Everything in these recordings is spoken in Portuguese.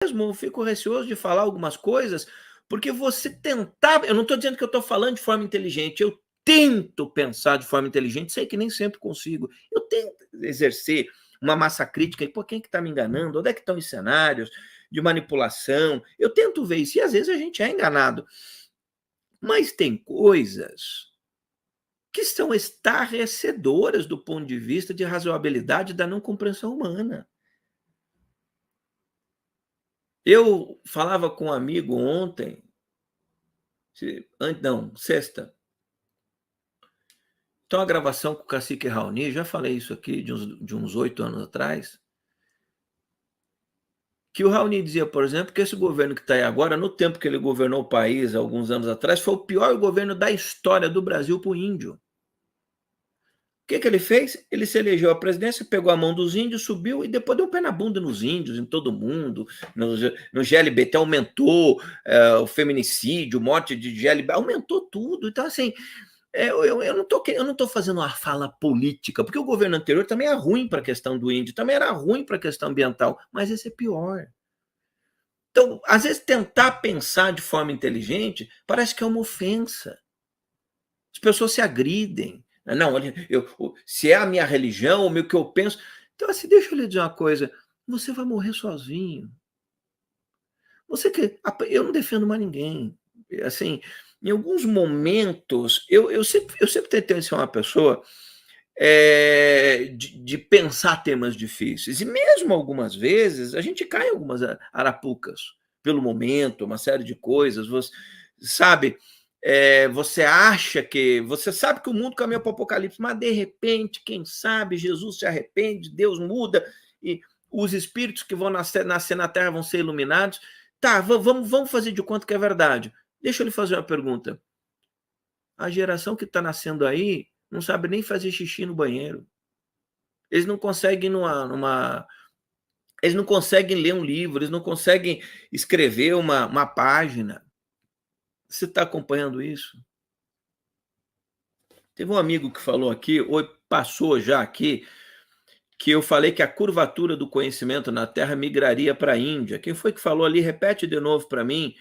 mesmo eu fico receoso de falar algumas coisas, porque você tentar. Eu não estou dizendo que eu estou falando de forma inteligente, eu tento pensar de forma inteligente, sei que nem sempre consigo. Eu tento exercer uma massa crítica, e pô, quem é que está me enganando? Onde é que estão os cenários de manipulação? Eu tento ver isso, e às vezes a gente é enganado. Mas tem coisas que são estarrecedoras do ponto de vista de razoabilidade da não compreensão humana. Eu falava com um amigo ontem, não, sexta. Então, a gravação com o Cacique Raoni, já falei isso aqui de uns 8 anos atrás, que o Raoni dizia, por exemplo, que esse governo que está aí agora, no tempo que ele governou o país, alguns anos atrás, foi o pior governo da história do Brasil para o índio. O que ele fez? Ele se elegeu à presidência, pegou a mão dos índios, subiu e depois deu pé na bunda nos índios, em todo mundo. No GLBT aumentou o feminicídio, morte de GLBT, aumentou tudo. Então, assim, eu não estou fazendo uma fala política, porque o governo anterior também é ruim para a questão do índio, também era ruim para a questão ambiental, mas esse é pior. Então, às vezes, tentar pensar de forma inteligente parece que é uma ofensa. As pessoas se agridem. Não, se é a minha religião, o que eu penso. Então, assim, deixa eu lhe dizer uma coisa: você vai morrer sozinho. Eu não defendo mais ninguém. Assim, em alguns momentos, eu sempre tentei ser uma pessoa de pensar temas difíceis. E mesmo algumas vezes, a gente cai em algumas arapucas, pelo momento, uma série de coisas. Você sabe, você sabe que o mundo caminha para o apocalipse, mas de repente, quem sabe, Jesus se arrepende, Deus muda, e os espíritos que vão nascer na Terra vão ser iluminados. Tá, vamos fazer de conta que é verdade. Deixa eu lhe fazer uma pergunta. A geração que está nascendo aí não sabe nem fazer xixi no banheiro. Eles não conseguem eles não conseguem ler um livro, eles não conseguem escrever uma página. Você está acompanhando isso? Teve um amigo que falou aqui, ou passou já aqui, que eu falei que a curvatura do conhecimento na Terra migraria para a Índia. Quem foi que falou ali? Repete de novo para mim.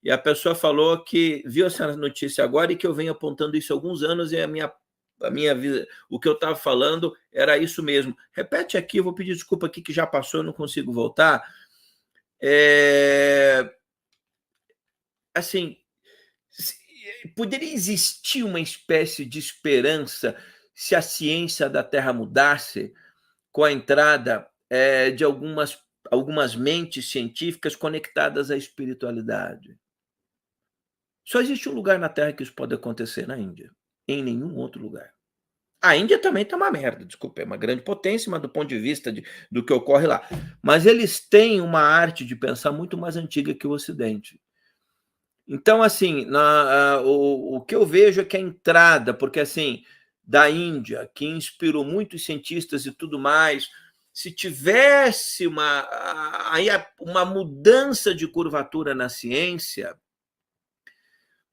E a pessoa falou que viu essa notícia agora e que eu venho apontando isso há alguns anos e a minha vida, o que eu estava falando era isso mesmo. Repete aqui, eu vou pedir desculpa aqui que já passou, eu não consigo voltar. Assim, poderia existir uma espécie de esperança se a ciência da Terra mudasse com a entrada de algumas mentes científicas conectadas à espiritualidade. Só existe um lugar na Terra que isso pode acontecer, na Índia. Em nenhum outro lugar. A Índia também está uma merda, desculpa, é uma grande potência, mas do ponto de vista do que ocorre lá. Mas eles têm uma arte de pensar muito mais antiga que o Ocidente. Então, assim, o que eu vejo é que a entrada, porque assim, da Índia, que inspirou muitos cientistas e tudo mais, se tivesse uma mudança de curvatura na ciência,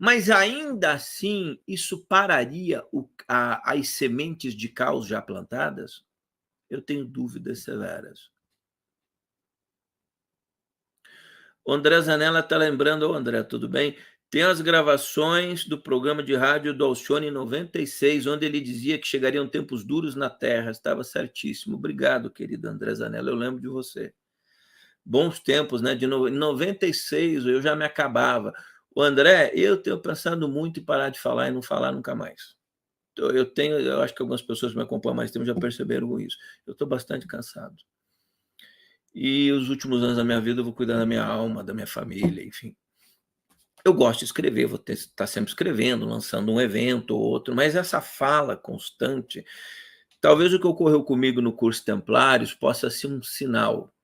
mas ainda assim isso pararia as sementes de caos já plantadas? Eu tenho dúvidas severas. O André Zanella está lembrando, ô André, tudo bem? Tem as gravações do programa de rádio do Alcione em 96, onde ele dizia que chegariam tempos duros na Terra. Estava certíssimo. Obrigado, querido André Zanella, eu lembro de você. Bons tempos, né? Em 96 eu já me acabava. O André, eu tenho pensado muito em parar de falar e não falar nunca mais. Eu acho que algumas pessoas que me acompanham mais tempo já perceberam isso. Eu estou bastante cansado. E os últimos anos da minha vida eu vou cuidar da minha alma, da minha família, enfim. Eu gosto de escrever, vou estar sempre escrevendo, lançando um evento ou outro, mas essa fala constante, talvez o que ocorreu comigo no curso Templários possa ser um sinal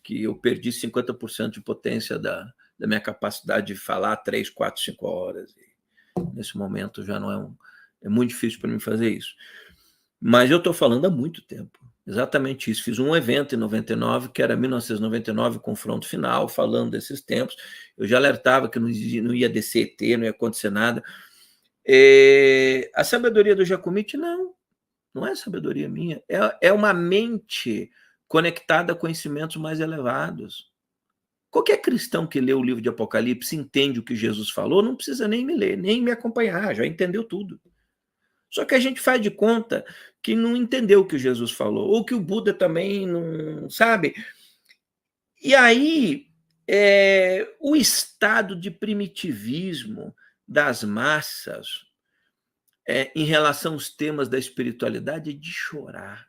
que eu perdi 50% de potência da minha capacidade de falar 3, 4, 5 horas. E nesse momento já não é muito difícil para mim fazer isso. Mas eu estou falando há muito tempo. Exatamente isso. Fiz um evento em 99, que era 1999, confronto final, falando desses tempos. Eu já alertava que não ia descer ET, não ia acontecer nada. A sabedoria do Jacomite, não é sabedoria minha. É uma mente conectada a conhecimentos mais elevados. Qualquer cristão que lê o livro de Apocalipse entende o que Jesus falou, não precisa nem me ler, nem me acompanhar, já entendeu tudo. Só que a gente faz de conta que não entendeu o que Jesus falou, ou que o Buda também não sabe. E aí, o estado de primitivismo das massas em relação aos temas da espiritualidade é de chorar.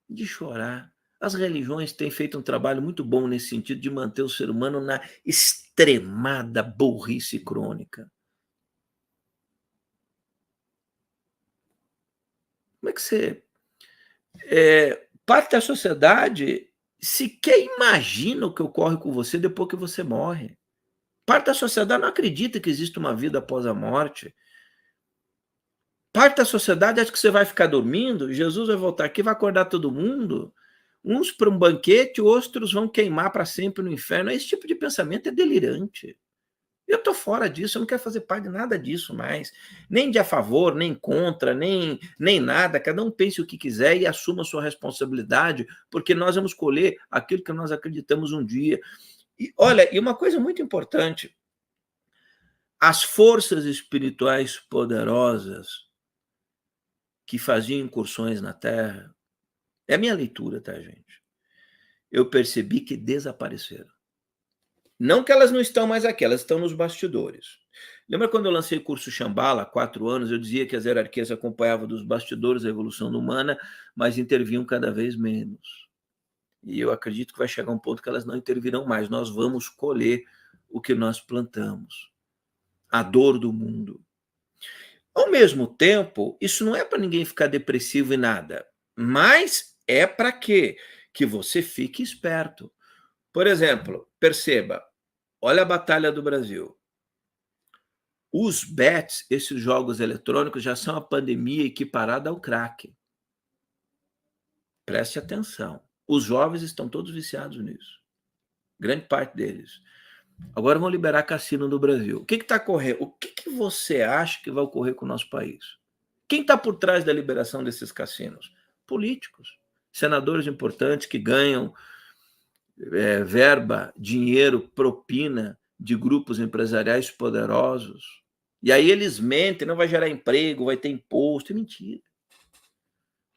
De chorar. As religiões têm feito um trabalho muito bom nesse sentido de manter o ser humano na extremada burrice crônica. Como é que você. Parte da sociedade sequer imagina o que ocorre com você depois que você morre. Parte da sociedade não acredita que existe uma vida após a morte. Parte da sociedade acha que você vai ficar dormindo, Jesus vai voltar aqui, vai acordar todo mundo, uns para um banquete, outros vão queimar para sempre no inferno. Esse tipo de pensamento é delirante. Eu estou fora disso, eu não quero fazer parte de nada disso mais. Nem de a favor, nem contra, nem nada. Cada um pense o que quiser e assuma a sua responsabilidade, porque nós vamos colher aquilo que nós acreditamos um dia. E olha, e uma coisa muito importante, as forças espirituais poderosas que faziam incursões na Terra, é a minha leitura, tá, gente? Eu percebi que desapareceram. Não que elas não estão mais aqui, elas estão nos bastidores. Lembra quando eu lancei o curso Shambhala há 4 anos, eu dizia que as hierarquias acompanhavam dos bastidores a evolução humana, mas intervinham cada vez menos. E eu acredito que vai chegar um ponto que elas não intervirão mais. Nós vamos colher o que nós plantamos. A dor do mundo. Ao mesmo tempo, isso não é para ninguém ficar depressivo e nada, mas é para quê? Que você fique esperto. Por exemplo, perceba, olha a Batalha do Brasil. Os bets, esses jogos eletrônicos, já são a pandemia equiparada ao crack. Preste atenção. Os jovens estão todos viciados nisso. Grande parte deles. Agora vão liberar cassino no Brasil. O que está correndo? O que você acha que vai ocorrer com o nosso país? Quem está por trás da liberação desses cassinos? Políticos. Senadores importantes que ganham verba, dinheiro, propina de grupos empresariais poderosos. E aí eles mentem, não vai gerar emprego, vai ter imposto. É mentira.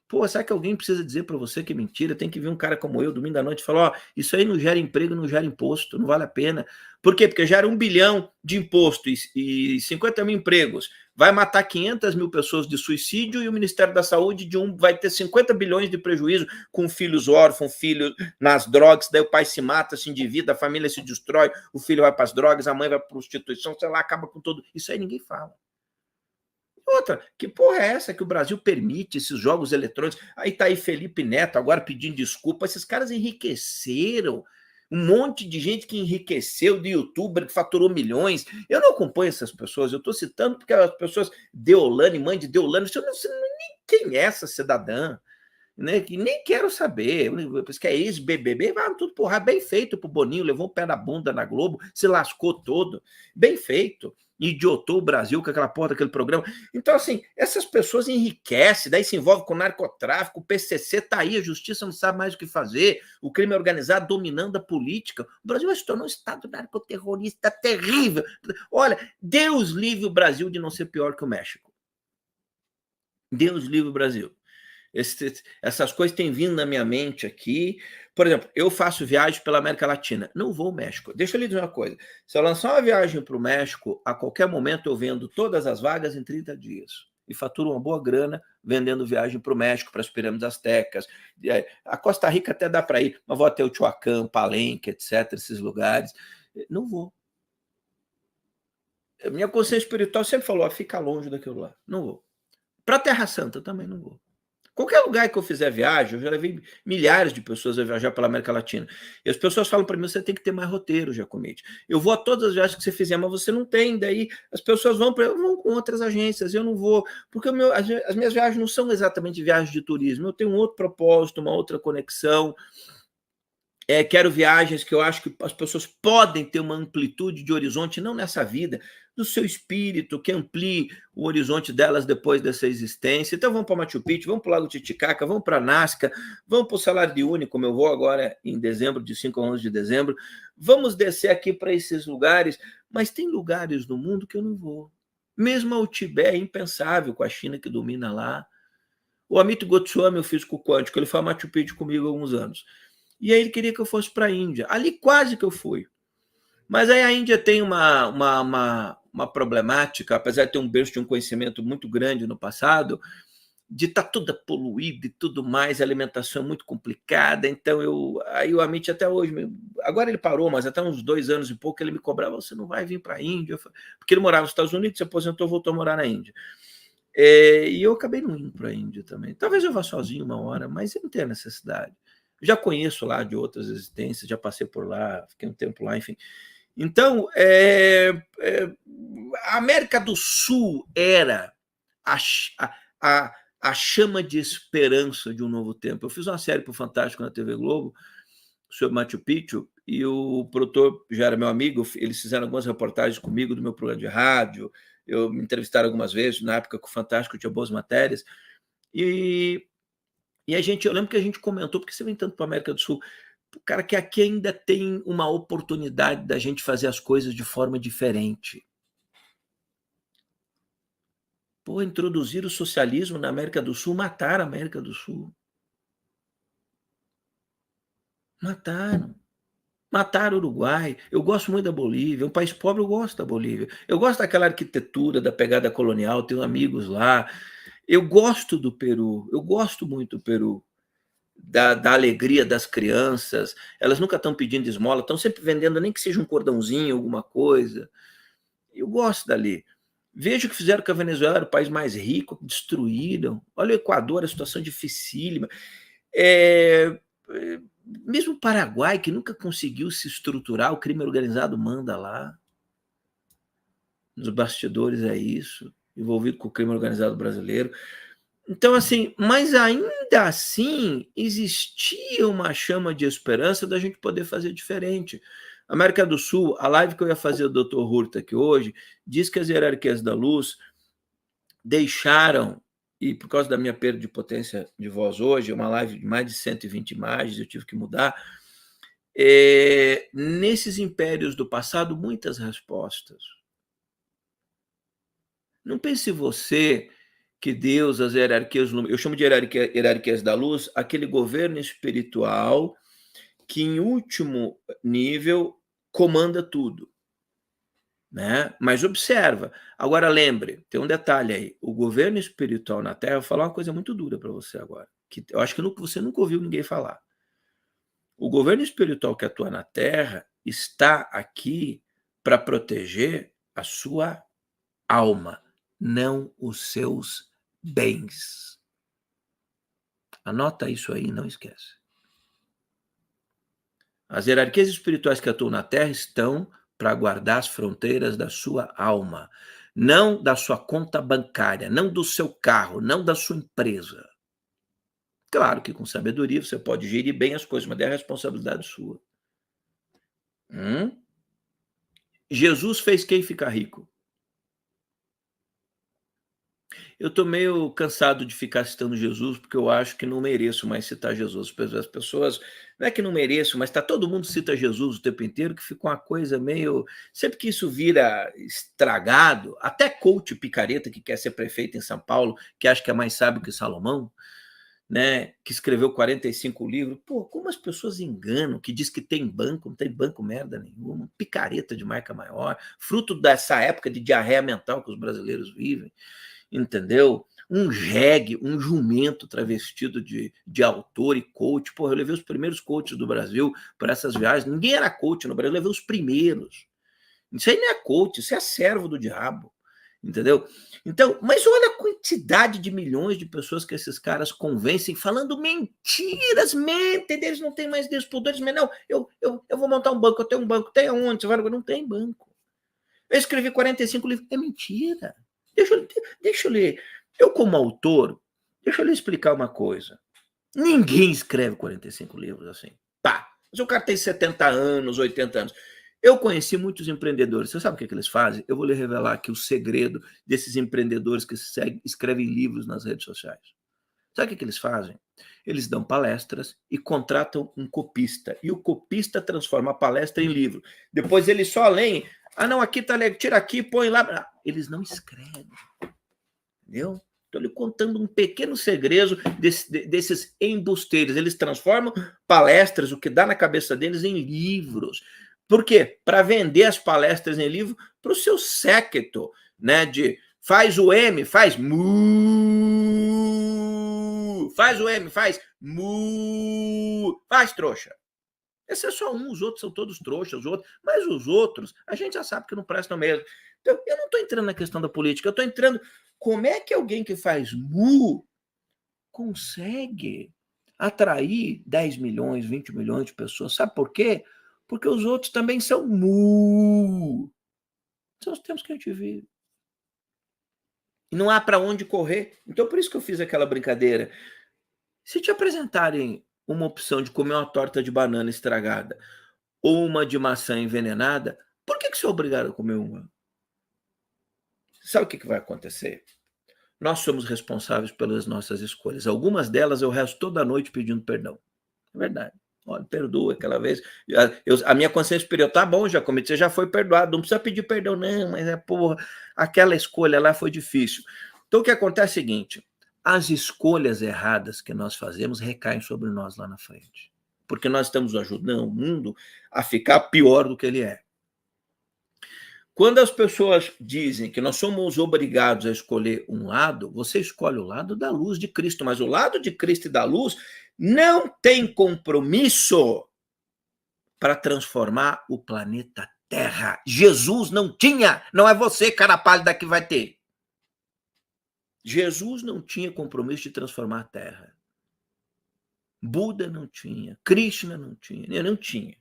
Pô, será que alguém precisa dizer para você que é mentira? Tem que vir um cara como eu, domingo à noite, e falar, ó, isso aí não gera emprego, não gera imposto, não vale a pena. Por quê? Porque gera 1 bilhão de imposto e 50 mil empregos. Vai matar 500 mil pessoas de suicídio e o Ministério da Saúde vai ter 50 bilhões de prejuízo com filhos órfãos, filhos nas drogas, daí o pai se mata, se endivida, a família se destrói, o filho vai para as drogas, a mãe vai para a prostituição, sei lá, acaba com tudo. Isso aí ninguém fala. Outra, que porra é essa que o Brasil permite esses jogos eletrônicos? Aí tá aí Felipe Neto agora pedindo desculpa. Esses caras enriqueceram. Um monte de gente que enriqueceu, de youtuber que faturou milhões. Eu não acompanho essas pessoas, eu estou citando porque as pessoas, Deolane, mãe de Deolane, eu não sei nem quem é essa cidadã, né? Que nem quero saber. Porque é ex-BBB, vai tudo porra, bem feito pro Boninho, levou o pé na bunda na Globo, se lascou todo. Bem feito. Idiotou o Brasil com aquela porra daquele programa. Então, assim, essas pessoas enriquecem, daí se envolvem com narcotráfico, o PCC tá aí, a justiça não sabe mais o que fazer, o crime organizado dominando a política. O Brasil vai se tornar um estado narcoterrorista terrível. Olha, Deus livre o Brasil de não ser pior que o México. Deus livre o Brasil. Essas coisas têm vindo na minha mente aqui. Por exemplo, eu faço viagem pela América Latina, não vou ao México. Deixa eu lhe dizer uma coisa, se eu lançar uma viagem para o México, a qualquer momento eu vendo todas as vagas em 30 dias e faturo uma boa grana vendendo viagem para o México, para as pirâmides astecas. A Costa Rica até dá para ir, mas vou até o Teotihuacan, Palenque, etc., esses lugares. Não vou. Minha consciência espiritual sempre falou, fica longe daquilo lá. Não vou. Para a Terra Santa também não vou. Qualquer lugar que eu fizer viagem, eu já levei milhares de pessoas a viajar pela América Latina. E as pessoas falam para mim, você tem que ter mais roteiro, Giacometti. Eu vou a todas as viagens que você fizer, mas você não tem. Daí as pessoas vão com outras agências, eu não vou. Porque as minhas viagens não são exatamente viagens de turismo. Eu tenho um outro propósito, uma outra conexão. Quero viagens que eu acho que as pessoas podem ter uma amplitude de horizonte, não nessa vida, do seu espírito, que amplie o horizonte delas depois dessa existência. Então vamos para Machu Picchu, vamos para o Lago Titicaca, vamos para Nazca, vamos para o Salar de Uyuni, como eu vou agora em dezembro, de 5 a 11 de dezembro. Vamos descer aqui para esses lugares, mas tem lugares no mundo que eu não vou. Mesmo ao Tibete, é impensável com a China que domina lá. O Amit Goswami, o físico quântico, ele foi a Machu Picchu comigo há alguns anos. E aí ele queria que eu fosse para a Índia. Ali quase que eu fui. Mas aí a Índia tem uma problemática, apesar de ter um berço de um conhecimento muito grande no passado, de estar tudo poluído e tudo mais, a alimentação é muito complicada. Então aí o Amit até hoje, agora ele parou, mas até uns 2 anos e pouco ele me cobrava: você não vai vir para a Índia? Porque ele morava nos Estados Unidos, se aposentou, voltou a morar na Índia. E eu acabei não indo para a Índia também. Talvez eu vá sozinho uma hora, mas eu não tenho necessidade. Já conheço lá de outras existências, já passei por lá, fiquei um tempo lá, enfim. Então, a América do Sul era a chama de esperança de um novo tempo. Eu fiz uma série para o Fantástico na TV Globo sobre Machu Picchu e o produtor já era meu amigo, eles fizeram algumas reportagens comigo do meu programa de rádio, me entrevistaram algumas vezes, na época que o Fantástico tinha boas matérias, e eu lembro que a gente comentou, porque você vem tanto para a América do Sul, cara, que aqui ainda tem uma oportunidade da gente fazer as coisas de forma diferente. Pô, introduzir o socialismo na América do Sul, mataram a América do Sul. Mataram o Uruguai. Eu gosto muito da Bolívia, é um país pobre, eu gosto da Bolívia. Eu gosto daquela arquitetura, da pegada colonial, tenho amigos lá. Eu gosto do Peru, eu gosto muito do Peru. Da alegria das crianças, elas nunca estão pedindo esmola, estão sempre vendendo, nem que seja um cordãozinho, alguma coisa. Eu gosto dali. Veja o que fizeram com a Venezuela, era o país mais rico, destruíram. Olha o Equador, a situação dificílima. Mesmo o Paraguai, que nunca conseguiu se estruturar, o crime organizado manda lá. Nos bastidores é isso, envolvido com o crime organizado brasileiro. Então, assim, mas ainda assim existia uma chama de esperança da gente poder fazer diferente. América do Sul, a live que eu ia fazer do Dr. Hurta aqui hoje, diz que as hierarquias da luz deixaram, e por causa da minha perda de potência de voz hoje, uma live de mais de 120 imagens, eu tive que mudar, nesses impérios do passado, muitas respostas. Não pense você que Deus, as hierarquias, eu chamo de hierarquias da luz, aquele governo espiritual que, em último nível, comanda tudo, né? Mas observa. Agora lembre, tem um detalhe aí. O governo espiritual na Terra, eu vou falar uma coisa muito dura para você agora, que eu acho que você nunca ouviu ninguém falar. O governo espiritual que atua na Terra está aqui para proteger a sua alma, não os seus bens. Anota isso aí e não esquece. As hierarquias espirituais que atuam na Terra estão para guardar as fronteiras da sua alma, não da sua conta bancária, não do seu carro, não da sua empresa. Claro que com sabedoria você pode gerir bem as coisas, mas é a responsabilidade sua. Jesus fez quem ficar rico? Eu estou meio cansado de ficar citando Jesus, porque eu acho que não mereço mais citar Jesus. As pessoas, não é que não mereço, mas tá, todo mundo cita Jesus o tempo inteiro, que fica uma coisa meio. Sempre que isso vira estragado, até coach picareta que quer ser prefeito em São Paulo, que acha que é mais sábio que Salomão, né, que escreveu 45 livros. Pô, como as pessoas enganam, que diz que tem banco, não tem banco merda nenhuma, picareta de marca maior, fruto dessa época de diarreia mental que os brasileiros vivem. Entendeu? Um jegue, um jumento travestido de autor e coach. Porra, eu levei os primeiros coaches do Brasil para essas viagens. Ninguém era coach no Brasil, eu levei os primeiros. Isso aí não é coach, isso é servo do diabo. Entendeu? Então, mas olha a quantidade de milhões de pessoas que esses caras convencem falando mentiras, mentem, eles não têm mais despodores, mas não, eu vou montar um banco, eu tenho um banco, tem aonde? Você vai, não tem banco. Eu escrevi 45 livros, é mentira. Deixa eu ler. Eu, como autor, deixa eu lhe explicar uma coisa. Ninguém escreve 45 livros assim. Pá! Mas o cara tem 70 anos, 80 anos. Eu conheci muitos empreendedores. Você sabe o que eles fazem? Eu vou lhe revelar aqui o segredo desses empreendedores que escrevem livros nas redes sociais. Sabe o que eles fazem? Eles dão palestras e contratam um copista. E o copista transforma a palestra em livro. Depois eles só leem. Ah, não, aqui tá legal, tira aqui, põe lá. Eles não escrevem. Entendeu? Estou lhe contando um pequeno segredo desses embusteiros. Eles transformam palestras, o que dá na cabeça deles, em livros. Por quê? Para vender as palestras em livro para o seu séquito, né? De faz o M, faz mu, faz o M, faz mu, faz trouxa. Esse é só um, os outros são todos trouxas, os outros, mas os outros, a gente já sabe que não prestam mesmo. Então, eu não estou entrando na questão da política, eu estou entrando como é que alguém que faz mu consegue atrair 10 milhões, 20 milhões de pessoas. Sabe por quê? Porque os outros também são mu. São os tempos que a gente vive. E não há para onde correr. Então, por isso que eu fiz aquela brincadeira. Se te apresentarem uma opção de comer uma torta de banana estragada ou uma de maçã envenenada, por que você é obrigado a comer uma? Sabe o que vai acontecer? Nós somos responsáveis pelas nossas escolhas. Algumas delas eu resto toda noite pedindo perdão. É verdade. Olha, perdoa aquela vez. A minha consciência superior, tá bom, já cometi, você já foi perdoado, não precisa pedir perdão, não, mas porra, aquela escolha lá foi difícil. Então o que acontece é o seguinte: as escolhas erradas que nós fazemos recaem sobre nós lá na frente. Porque nós estamos ajudando o mundo a ficar pior do que ele é. Quando as pessoas dizem que nós somos obrigados a escolher um lado, você escolhe o lado da luz de Cristo, mas o lado de Cristo e da luz não tem compromisso para transformar o planeta Terra. Jesus não tinha, não é você, cara pálida, que vai ter. Jesus não tinha compromisso de transformar a Terra. Buda não tinha, Krishna não tinha, eu não tinha.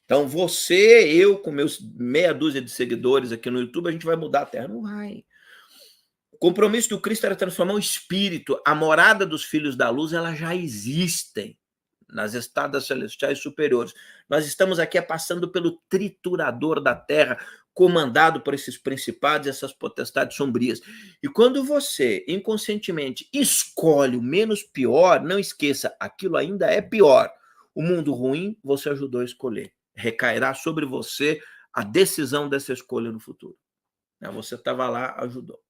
Então você, eu com meus meia dúzia de seguidores aqui no YouTube, a gente vai mudar a Terra. Não vai. O compromisso do Cristo era transformar o espírito. A morada dos filhos da luz, elas já existem nas estadas celestiais superiores. Nós estamos aqui passando pelo triturador da Terra, comandado por esses principados e essas potestades sombrias. E quando você, inconscientemente, escolhe o menos pior, não esqueça, aquilo ainda é pior. O mundo ruim, você ajudou a escolher. Recairá sobre você a decisão dessa escolha no futuro. Você estava lá, ajudou.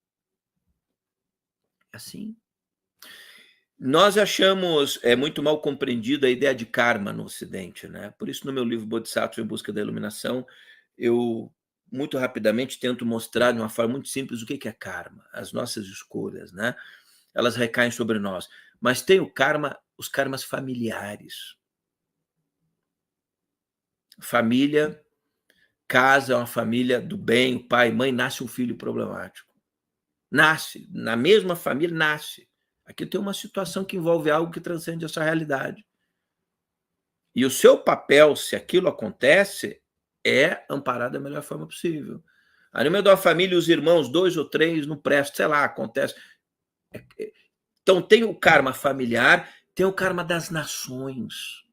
Assim. Nós achamos muito mal compreendida a ideia de karma no Ocidente, né? Por isso, no meu livro Bodhisattva em Busca da Iluminação, eu muito rapidamente tento mostrar de uma forma muito simples o que é karma, as nossas escolhas, né? Elas recaem sobre nós. Mas tem o karma, os karmas familiares. Família, casa é uma família do bem, o pai, mãe, nasce um filho problemático. Nasce, na mesma família, nasce. Aqui tem uma situação que envolve algo que transcende essa realidade. E o seu papel, se aquilo acontece, é amparar da melhor forma possível. Aí no meio da família, os irmãos, 2 ou 3, não prestam, sei lá, acontece. Então tem o karma familiar, tem o karma das nações.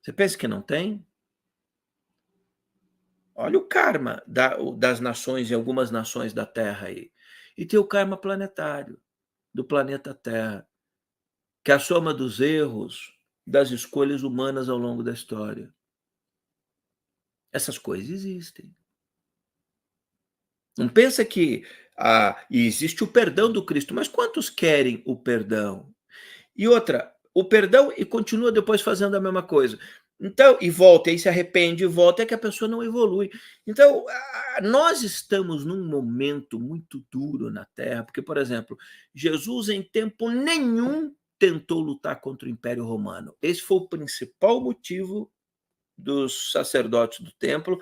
Você pensa que não tem? Olha o karma das nações, em algumas nações da Terra aí. E tem o karma planetário, do planeta Terra, que é a soma dos erros das escolhas humanas ao longo da história. Essas coisas existem. Não pensa que existe o perdão do Cristo, mas quantos querem o perdão? E outra, o perdão e continua depois fazendo a mesma coisa. Então, e volta, aí se arrepende e volta, é que a pessoa não evolui. Então, nós estamos num momento muito duro na Terra, porque, por exemplo, Jesus em tempo nenhum tentou lutar contra o Império Romano. Esse foi o principal motivo dos sacerdotes do templo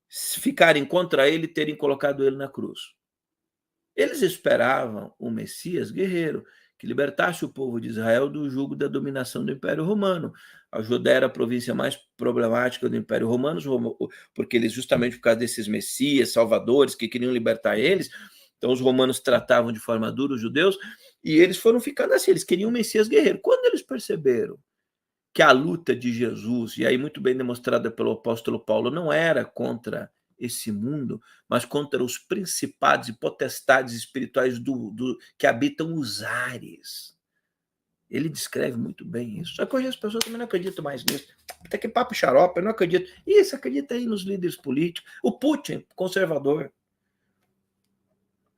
ficarem contra ele e terem colocado ele na cruz. Eles esperavam um Messias guerreiro, que libertasse o povo de Israel do jugo da dominação do Império Romano. A Judéia era a província mais problemática do Império Romano, porque eles, justamente por causa desses Messias, salvadores, que queriam libertar eles, então os romanos tratavam de forma dura os judeus, e eles foram ficando assim, eles queriam um Messias guerreiro. Quando eles perceberam que a luta de Jesus, e aí muito bem demonstrada pelo apóstolo Paulo, não era contra esse mundo, mas contra os principados e potestades espirituais que habitam os ares. Ele descreve muito bem isso. Só que hoje as pessoas também não acreditam mais nisso. Até que papo xarope, eu não acredito. Isso, acredita aí nos líderes políticos. O Putin, conservador.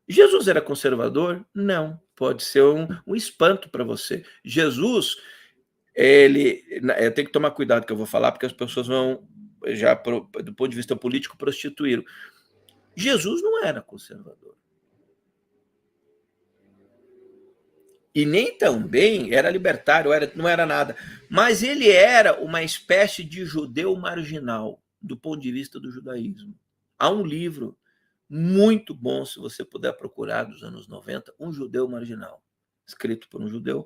Jesus era conservador? Não. Pode ser um espanto para você. Jesus, eu tenho que tomar cuidado que eu vou falar, porque as pessoas vão, já do ponto de vista político, prostituí-lo. Jesus não era conservador. E nem também era libertário, não era nada. Mas ele era uma espécie de judeu marginal, do ponto de vista do judaísmo. Há um livro muito bom, se você puder procurar, dos anos 90, Um Judeu Marginal, escrito por um judeu.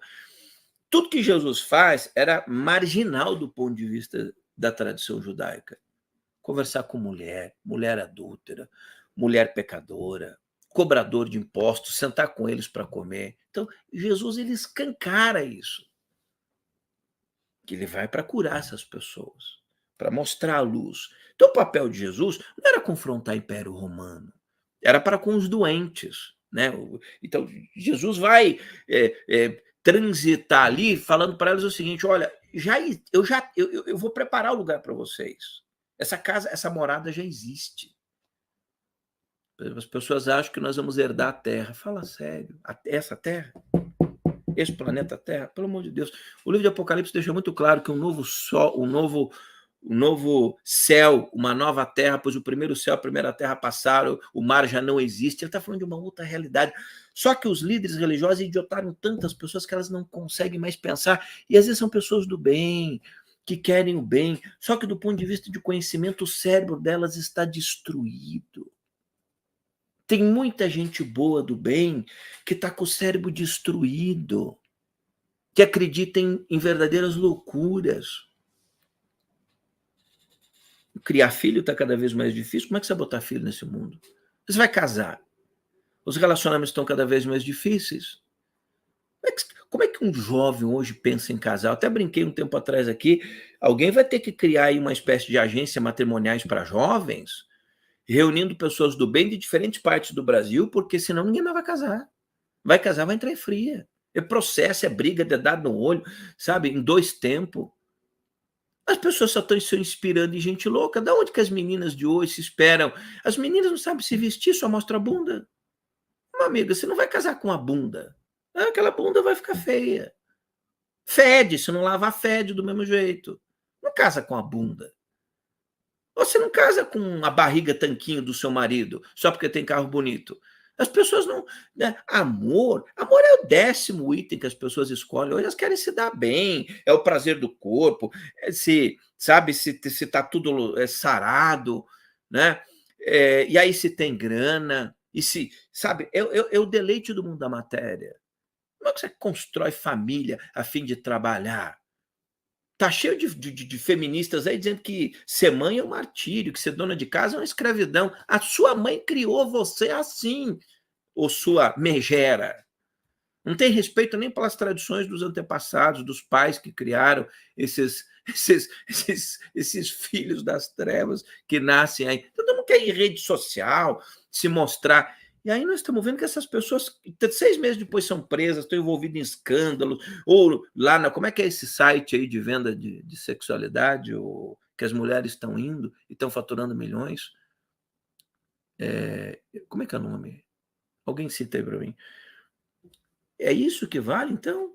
Tudo que Jesus faz era marginal do ponto de vista da tradição judaica. Conversar com mulher, mulher adúltera, mulher pecadora, cobrador de impostos, sentar com eles para comer. Então, Jesus ele escancara isso. Que ele vai para curar essas pessoas, para mostrar a luz. Então, o papel de Jesus não era confrontar o Império Romano, era para com os doentes. Né? Então, Jesus vai transitar ali falando para elas o seguinte: olha, eu vou preparar o lugar para vocês. Essa casa, essa morada já existe. As pessoas acham que nós vamos herdar a Terra. Fala sério, essa Terra? Esse planeta Terra? Pelo amor de Deus. O livro de Apocalipse deixa muito claro que um novo sol, um novo céu, uma nova terra, pois o primeiro céu, a primeira terra passaram, o mar já não existe. Ele está falando de uma outra realidade. Só que os líderes religiosos idiotaram tantas pessoas que elas não conseguem mais pensar. E às vezes são pessoas do bem, que querem o bem. Só que do ponto de vista de conhecimento, o cérebro delas está destruído. Tem muita gente boa do bem que está com o cérebro destruído, que acredita em verdadeiras loucuras. Criar filho está cada vez mais difícil. Como é que você vai botar filho nesse mundo? Você vai casar. Os relacionamentos estão cada vez mais difíceis. Como é que um jovem hoje pensa em casar? Eu até brinquei um tempo atrás aqui. Alguém vai ter que criar aí uma espécie de agência matrimoniais para jovens, reunindo pessoas do bem de diferentes partes do Brasil, porque senão ninguém mais vai casar. Vai casar, vai entrar em fria. É processo, é briga, é dedado no olho, sabe? Em 2 tempos. As pessoas só estão se inspirando em gente louca. Da onde que as meninas de hoje se esperam? As meninas não sabem se vestir, só mostra a bunda. Meu amigo, você não vai casar com a bunda. Aquela bunda vai ficar feia. Fede, se não lavar, fede do mesmo jeito. Não casa com a bunda. Você não casa com a barriga tanquinho do seu marido, só porque tem carro bonito. As pessoas não. Né? Amor é o 10º item que as pessoas escolhem. Hoje elas querem se dar bem, é o prazer do corpo, se está tudo sarado, né? E aí se tem grana, e se. Sabe, é o deleite do mundo da matéria. Como é que você constrói família a fim de trabalhar? Tá cheio de feministas aí dizendo que ser mãe é um martírio, que ser dona de casa é uma escravidão. A sua mãe criou você assim, ou sua megera. Não tem respeito nem pelas tradições dos antepassados, dos pais que criaram esses filhos das trevas que nascem aí. Todo mundo quer ir em rede social, se mostrar. E aí nós estamos vendo que essas pessoas, 6 meses depois, são presas, estão envolvidas em escândalos, ou lá como é que é esse site aí de venda de sexualidade, ou que as mulheres estão indo e estão faturando milhões? Como é que é o nome? Alguém cita aí para mim. É isso que vale, então?